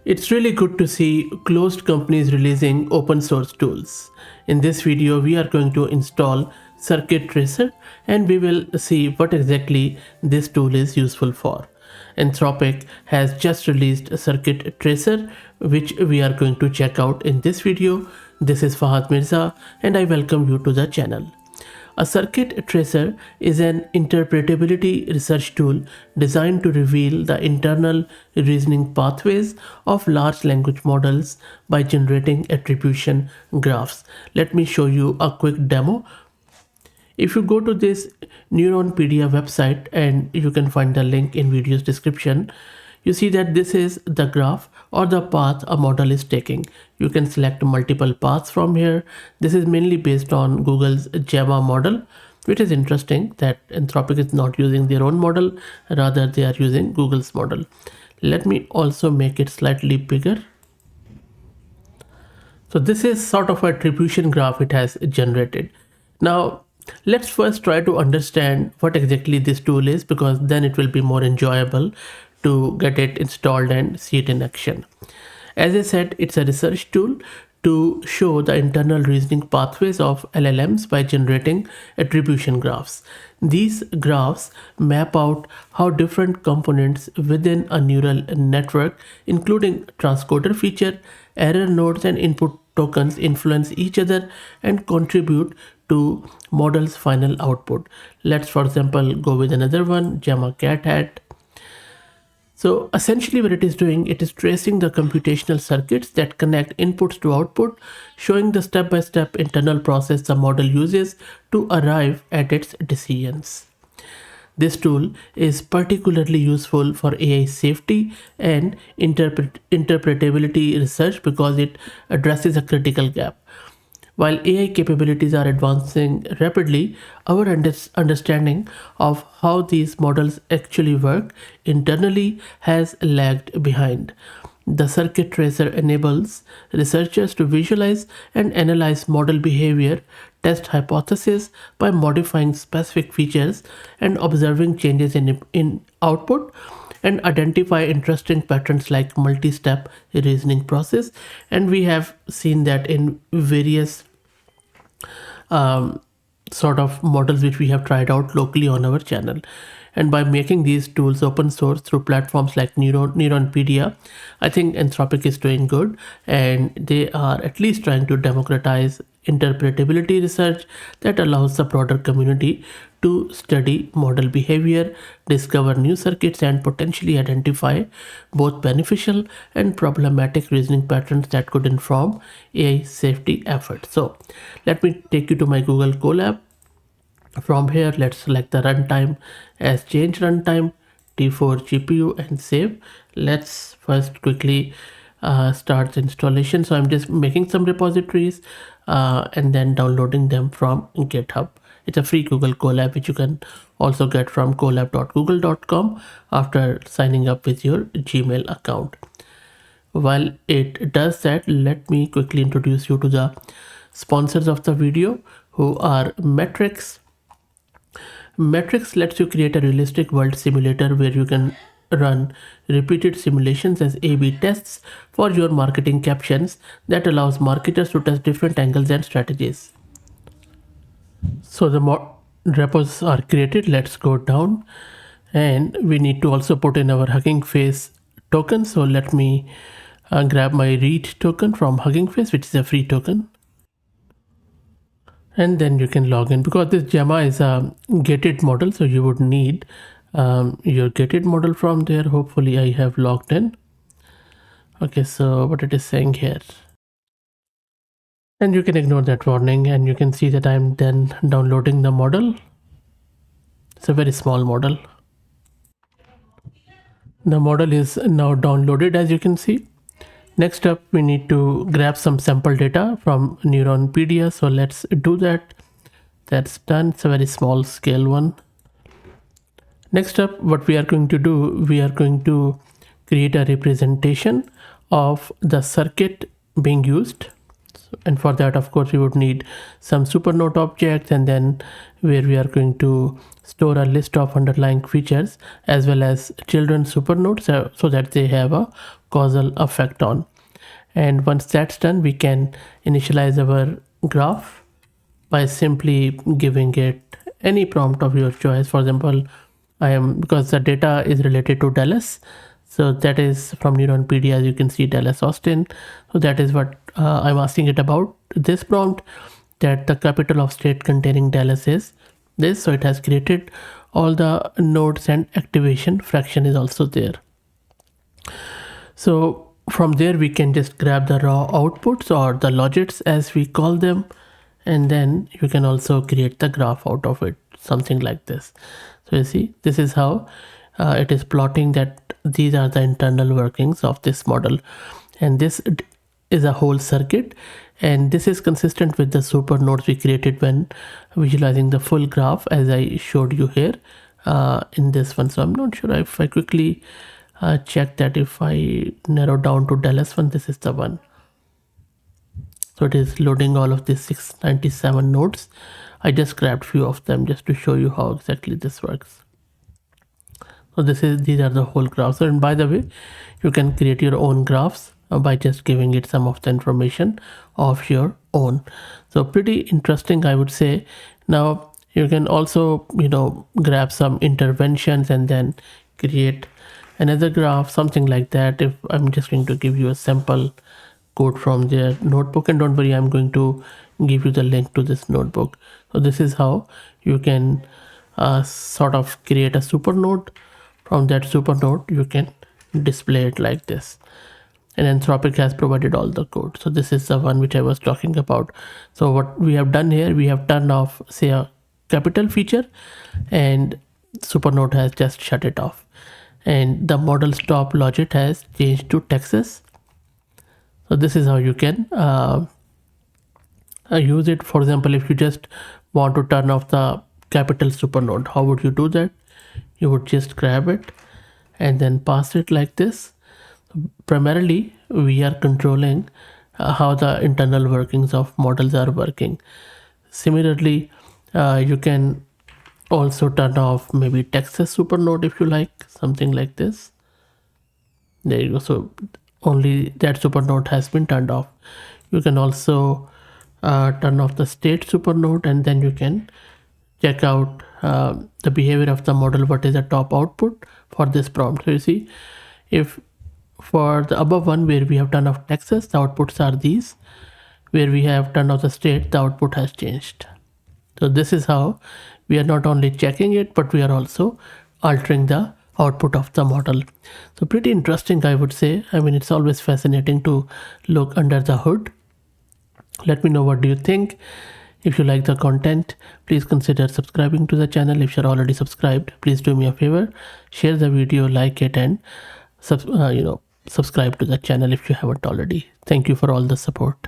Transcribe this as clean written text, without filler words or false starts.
It's really good to see closed companies releasing open source tools. In this video, we are going to install Circuit Tracer and we will see what exactly this tool is useful for. Anthropic has just released a Circuit Tracer, which we are going to check out in this video. This is Fahad Mirza and I welcome you to the channel. A circuit tracer is an interpretability research tool designed to reveal the internal reasoning pathways of large language models by generating attribution graphs. Let me show you a quick demo. If you go to this Neuronpedia website, and you can find the link in video's description, you see that this is the graph or the path a model is taking. You can select multiple paths from here. This is mainly based on Google's Gemma model, which is interesting that Anthropic is not using their own model, rather they are using Google's model. Let me also make it slightly bigger. So this is sort of an attribution graph it has generated. Now, let's first try to understand what exactly this tool is, because then it will be more enjoyable to get it installed and see it in action. As I said, it's a research tool to show the internal reasoning pathways of LLMs by generating attribution graphs. These graphs map out how different components within a neural network, including transcoder feature, error nodes, and input tokens, influence each other and contribute to model's final output. Let's, for example, go with another one, Gemma cat hat. So essentially what it is doing, it is tracing the computational circuits that connect inputs to output, showing the step-by-step internal process the model uses to arrive at its decisions. This tool is particularly useful for AI safety and interpretability research because it addresses a critical gap. While AI capabilities are advancing rapidly, our understanding of how these models actually work internally has lagged behind. The circuit tracer enables researchers to visualize and analyze model behavior, test hypotheses by modifying specific features and observing changes in output, and identify interesting patterns like multi-step reasoning process. And we have seen that in various sort of models which we have tried out locally on our channel. And by making these tools open source through platforms like Neuronpedia, I think Anthropic is doing good, and they are at least trying to democratize interpretability research that allows the broader community to study model behavior, discover new circuits, and potentially identify both beneficial and problematic reasoning patterns that could inform AI safety efforts. So let me take you to my Google Colab. From here, let's select the runtime as change runtime, T4 GPU, and save. Let's first quickly start the installation. So I'm just making some repositories and then downloading them from GitHub. It's a free Google Colab, which you can also get from colab.google.com after signing up with your Gmail account. While it does that, let me quickly introduce you to the sponsors of the video, who are Metrics. Metrics lets you create a realistic world simulator where you can run repeated simulations as A/B tests for your marketing captions that allows marketers to test different angles and strategies. So the repos are created. Let's go down, and we need to also put in our Hugging Face token. So let me grab my read token from Hugging Face, which is a free token. And then you can log in, because this Gemma is a gated model, so you would need your gated model from there. Hopefully I have logged in. Okay, so what it is saying here, and you can ignore that warning, and you can see that I'm then downloading the model. It's a very small model. The model is now downloaded, as you can see. Next up, we need to grab some sample data from Neuronpedia. So let's do that. That's done. It's a very small scale one. Next up, what we are going to do, we are going to create a representation of the circuit being used. And for that, of course, we would need some supernode objects, and then where we are going to store a list of underlying features as well as children supernodes, so that they have a causal effect on. And once that's done, we can initialize our graph by simply giving it any prompt of your choice. For example, because the data is related to Dallas, so that is from Neuron PD, as you can see, Dallas Austin. So that is what I'm asking it about, this prompt, that the capital of state containing Dallas is this. So it has created all the nodes, and activation fraction is also there. So from there we can just grab the raw outputs, or the logits as we call them, and then you can also create the graph out of it, something like this. So you see, this is how it is plotting that these are the internal workings of this model, and this is a whole circuit, and this is consistent with the super nodes we created when visualizing the full graph, as I showed you here in this one. So I'm not sure if I quickly check that. If I narrow down to Dallas one, this is the one. So it is loading all of these 697 nodes. I just grabbed few of them just to show you how exactly this works. So these are the whole graphs. And by the way, you can create your own graphs by just giving it some of the information of your own. So pretty interesting, I would say. Now you can also, grab some interventions and then create another graph, something like that. If I'm just going to give you a sample code from their notebook, and don't worry, I'm going to give you the link to this notebook. So this is how you can sort of create a super node. From that super node you can display it like this, and Anthropic has provided all the code. So this is the one which I was talking about. So what we have done here, we have turned off, say, a capital feature, and supernode has just shut it off, and the model stop logit has changed to Texas. So this is how you can use it. For example, if you just want to turn off the capital supernode, how would you do that? You would just grab it and then pass it like this. Primarily we are controlling how the internal workings of models are working. Similarly, you can also turn off maybe Texas supernode if you like, something like this. There you go. So only that supernode has been turned off. You can also turn off the state supernode, and then you can check out the behavior of the model, what is the top output for this prompt. So you see, if for the above one where we have turned off Texas, the outputs are these. Where we have turned off the state, the output has changed. So this is how we are not only checking it, but we are also altering the output of the model. So pretty interesting, I would say. I mean, it's always fascinating to look under the hood. Let me know, what do you think? If you like the content, please consider subscribing to the channel. If you're already subscribed, please do me a favor, share the video, like it, and subscribe to the channel if you haven't already. Thank you for all the support.